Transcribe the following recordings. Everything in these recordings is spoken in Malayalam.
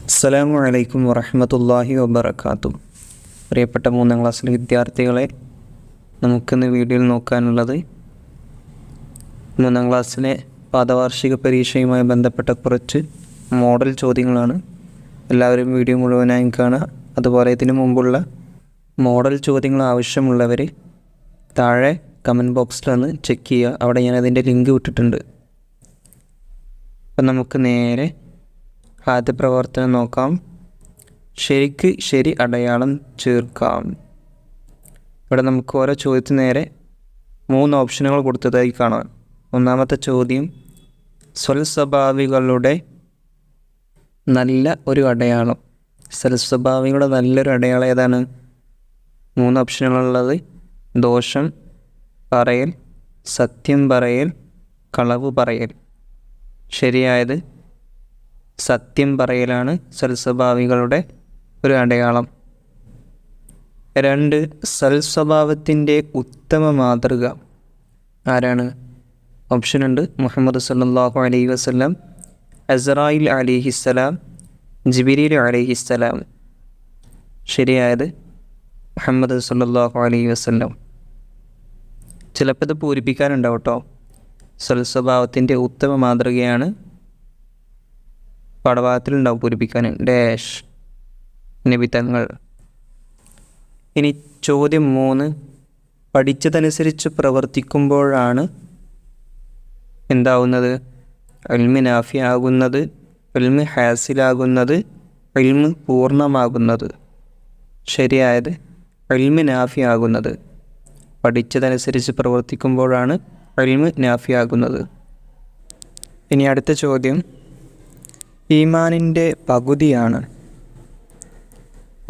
അസ്സലാമു അലൈക്കും വറഹ്മത്തുള്ളാഹി വബറകാതുഹു. പ്രിയപ്പെട്ട 3ാം ക്ലാസ്സിലെ വിദ്യാർത്ഥികളെ, നമുക്കിന്ന് വീഡിയോയിൽ നോക്കാനുള്ളത് 3ാം ക്ലാസ്സിലെ പാദവാർഷിക പരീക്ഷയുമായി ബന്ധപ്പെട്ട കുറച്ച് മോഡൽ ചോദ്യങ്ങളാണ്. എല്ലാവരും വീഡിയോ മുഴുവനായും കാണുക. അതുപോലെ ഇതിനു മുമ്പുള്ള മോഡൽ ചോദ്യങ്ങൾ ആവശ്യമുള്ളവർ താഴെ കമൻറ്റ് ബോക്സിലൊന്ന് ചെക്ക് ചെയ്യുക. അവിടെ ഞാനതിൻ്റെ ലിങ്ക് വിട്ടിട്ടുണ്ട്. അപ്പം നമുക്ക് നേരെ ആദ്യ പ്രവർത്തനം നോക്കാം. ശരിക്ക് ശരി അടയാളം ചേർക്കാം. ഇവിടെ നമുക്ക് ഓരോ ചോദ്യത്തിന് നേരെ 3 ഓപ്ഷനുകൾ കൊടുത്തതായി കാണാം. ഒന്നാമത്തെ ചോദ്യം, സ്വൽസ്വഭാവികളുടെ നല്ല ഒരു അടയാളം. സ്വൽസ്വഭാവികളുടെ നല്ലൊരു അടയാളം ഏതാണ്? 3 ഓപ്ഷനുകളുള്ളത്: ദോഷം പറയൽ, സത്യം പറയൽ, കളവ് പറയൽ. ശരിയായത് സത്യം പറയലാണ് സൽസ്വഭാവികളുടെ ഒരു അടയാളം. 2, സൽസ്വഭാവത്തിൻ്റെ ഉത്തമ മാതൃക ആരാണ്? ഓപ്ഷൻ ഉണ്ട്: മുഹമ്മദ് സല്ലല്ലാഹു അലൈഹി വസല്ലം, അസ്റായിൽ അലൈഹിസ്സലാം, ജിബ്രീൽ അലൈഹിസ്സലാം. ശരിയായത് മുഹമ്മദ് സല്ലല്ലാഹു അലൈഹി വസല്ലം. ചിലപ്പോൾ ഇത് പൂരിപ്പിക്കാനുണ്ടാവും കേട്ടോ. സൽസ്വഭാവത്തിൻ്റെ ഉത്തമ മാതൃകയാണ് പാഠഭാഗത്തിലുണ്ടാവും പൂരിപ്പിക്കാൻ. ഡാഷ് നബിതങ്ങൾ. ഇനി ചോദ്യം 3, പഠിച്ചതനുസരിച്ച് പ്രവർത്തിക്കുമ്പോഴാണ് എന്താവുന്നത്? ഇൽമ് നാഫി ആകുന്നത്, ഇൽമ് ഹാസിലാകുന്നത്, ഇൽമ് പൂർണ്ണമാകുന്നത്. ശരിയായത് ഇൽമ് നാഫി ആകുന്നത്. പഠിച്ചതനുസരിച്ച് പ്രവർത്തിക്കുമ്പോഴാണ് ഇൽമ് നാഫി ആകുന്നത്. ഇനി അടുത്ത ചോദ്യം, ഈമാനിൻ്റെ പകുതിയാണ്.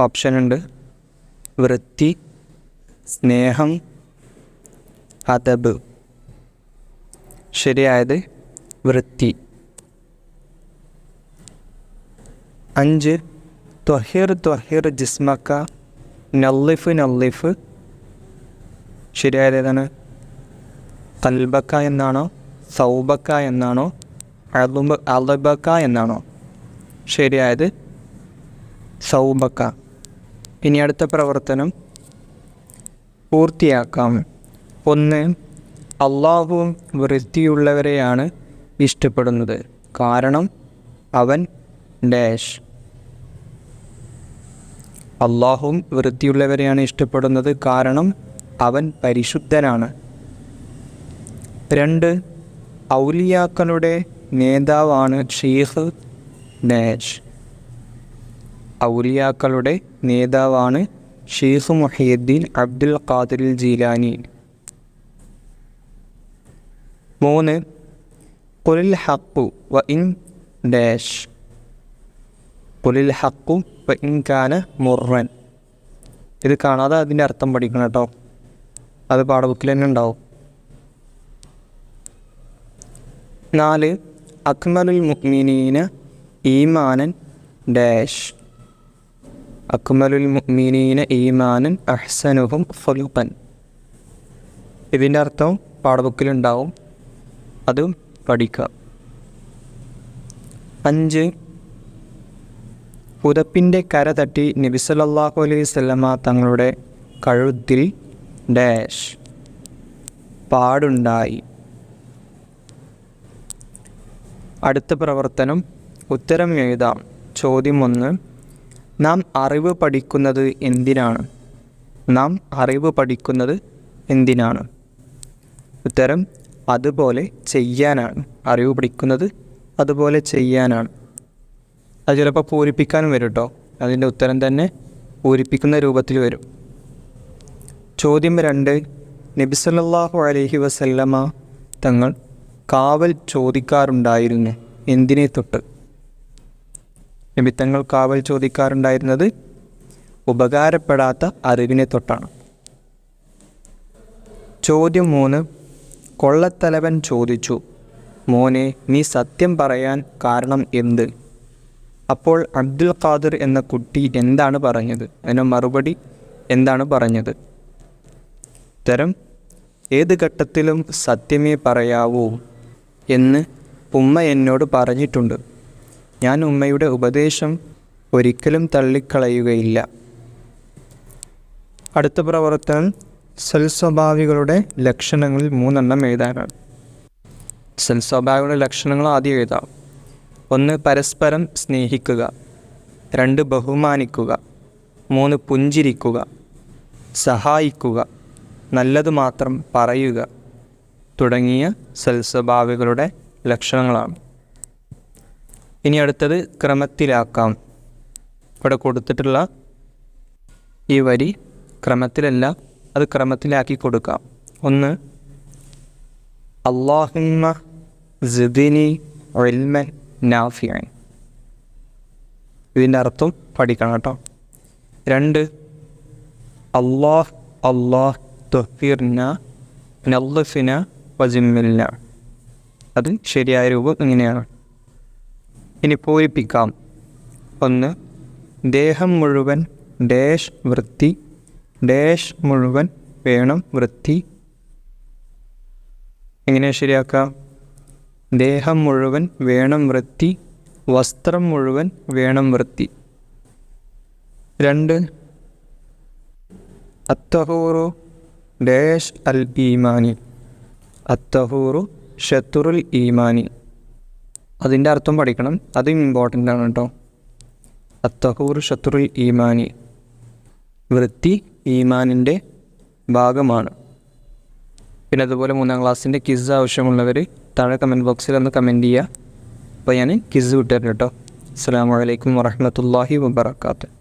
ഓപ്ഷൻ ഉണ്ട്: വൃത്തി, സ്നേഹം, അദബ്. ശരിയായത് വൃത്തി. 5, ത്വഹിർ ജിസ്മക്ക, നള്ളിഫ്. ശരിയായത് ഏതാണ്? കൽബക്ക എന്നാണോ, സൗബക്ക എന്നാണോ, അലബക്ക എന്നാണോ? ശരിയായത് സൗബക്ക. ഇനി അടുത്ത പ്രവർത്തനം പൂർത്തിയാക്കാം. 1, അള്ളാഹുവും വൃത്തിയുള്ളവരെയാണ് ഇഷ്ടപ്പെടുന്നത്, കാരണം അവൻ ഡാഷ്. അള്ളാഹുവും വൃത്തിയുള്ളവരെയാണ് ഇഷ്ടപ്പെടുന്നത്, കാരണം അവൻ പരിശുദ്ധനാണ്. 2, ഔലിയാക്കളുടെ നേതാവാണ് ഷെയ്ഖ് ഡാഷ്. ഔലിയാക്കളുടെ നേതാവാണ് ഷെയ്ഖ് മുഹയ്യിദ്ദീൻ അബ്ദുൽ ഖാദിർ ജീലാനി. 3, ഖുലിൽ ഹഖ്ഖു വ ഇൻ ഡാഷ്. ഖുലിൽ ഹഖ്ഖു വ ഇൻ കാന മുർറൻ. ഇത് കാണാതെ അതിൻ്റെ അർത്ഥം പഠിക്കണം കേട്ടോ. അത് പാഠബുക്കിൽ തന്നെ ഉണ്ടാവും. 4, അക്മലുൽ മുഅ്മിനീന ഈമാനൻ ഡാഷ്. അക്മലുൽ മുഅ്മിനീന ഈമാനൻ അഹ്സനുഹും ഖുലുഖൻ. ഇതിൻ്റെ അർത്ഥം പാഠബുക്കിലുണ്ടാവും, അതും പഠിക്കാം. 5, പുതപ്പിൻ്റെ കര തട്ടി നബി സല്ലല്ലാഹു അലൈഹി വസല്ലമ തങ്ങളുടെ കഴുത്തിൽ ഡാഷ് പാടുണ്ടായി. അടുത്ത പ്രവർത്തനം ഉത്തരം എഴുതാം. ചോദ്യം 1, നാം അറിവ് പഠിക്കുന്നത് എന്തിനാണ്? നാം അറിവ് പഠിക്കുന്നത് എന്തിനാണ്? ഉത്തരം അതുപോലെ ചെയ്യാനാണ്. അറിവ് പഠിക്കുന്നത് അതുപോലെ ചെയ്യാനാണ്. അത് ചിലപ്പോൾ പൂരിപ്പിക്കാനും വരും കേട്ടോ. അതിൻ്റെ ഉത്തരം തന്നെ പൂരിപ്പിക്കുന്ന രൂപത്തിൽ വരും. ചോദ്യം 2, നബി സല്ലല്ലാഹു അലൈഹി വസല്ലമ തങ്ങൾ കാവൽ ചോദിക്കാറുണ്ടായിരുന്നു എന്തിനെ തൊട്ട്? നബി തങ്ങൾ കാവൽ ചോദിക്കാറുണ്ടായിരുന്നത് ഉപകാരപ്പെടാത്ത അറിവിനെ തൊട്ടാണ്. ചോദ്യം 3, കൊള്ളത്തലവൻ ചോദിച്ചു, മോനെ നീ സത്യം പറയാൻ കാരണം എന്ത്? അപ്പോൾ അബ്ദുൽ ഖാദിർ എന്ന കുട്ടി എന്താണ് പറഞ്ഞത്? അതിന് മറുപടി എന്താണ് പറഞ്ഞത്? ഉത്തരം: ഏത് ഘട്ടത്തിലും സത്യമേ പറയാവൂ എന്ന് ഉമ്മ എന്നോട് പറഞ്ഞിട്ടുണ്ട്. ഞാൻ ഉമ്മയുടെ ഉപദേശം ഒരിക്കലും തള്ളിക്കളയുകയില്ല. അടുത്ത പ്രവർത്തനം സൽസ്വഭാവികളുടെ ലക്ഷണങ്ങളിൽ 3 എഴുതാനാണ്. സൽസ്വഭാവികളുടെ ലക്ഷണങ്ങൾ ആദ്യം എഴുതാം. 1 പരസ്പരം സ്നേഹിക്കുക, 2 ബഹുമാനിക്കുക, 3 പുഞ്ചിരിക്കുക, സഹായിക്കുക, നല്ലത് മാത്രം പറയുക തുടങ്ങിയ സൽസ്വഭാവികളുടെ ലക്ഷണങ്ങളാണ്. ഇനി അടുത്തത് ക്രമത്തിലാക്കാം. ഇവിടെ കൊടുത്തിട്ടുള്ള ഈ വരി ക്രമത്തിലല്ല, അത് ക്രമത്തിലാക്കി കൊടുക്കാം. 1 അല്ലാഹുമ്മ സിദ്നി ഇൽമൻ നാഫിഅൻ. ഇതിൻ്റെ അർത്ഥം പഠിക്കണം കേട്ടോ. 2 അല്ലാഹ് തുഹ്ഫിർന നള്ളിഫിന വജിമ്മിൽന. അത് ശരിയായ രൂപം ഇങ്ങനെയാണ്. ഇനി പൂരിപ്പിക്കാം. 1 ദേഹം മുഴുവൻ ഡാഷ് വൃത്തി, ഡാഷ് മുഴുവൻ വേണം വൃത്തി. എങ്ങനെ ശരിയാക്കാം? ദേഹം മുഴുവൻ വേണം വൃത്തി, വസ്ത്രം മുഴുവൻ വേണം വൃത്തി. 2 അത്തഹൂറു ഡാഷ് അൽ ഈമാനി, അത്തഹൂറു ഷത്തുറുൽ ഈമാനി. അതിൻ്റെ അർത്ഥം പഠിക്കണം, അതും ഇമ്പോർട്ടൻ്റ് ആണ് കേട്ടോ. അത്തഹൂറു ഷത്തുറുൽ ഈമാനി, വൃത്തി ഈമാനിൻ്റെ ഭാഗമാണ്. പിന്നെ അതുപോലെ 3ാം ക്ലാസ്സിൻ്റെ ക്വിസ് ആവശ്യമുള്ളവർ താഴെ കമൻറ്റ് ബോക്സിൽ ഒന്ന് കമൻറ്റ് ചെയ്യുക. അപ്പോൾ ഞാൻ ക്വിസ് വിട്ടുതരാം കേട്ടോ. അസ്സലാമു അലൈക്കും വറഹ്മത്തുള്ളാഹി വബറകാതുഹു.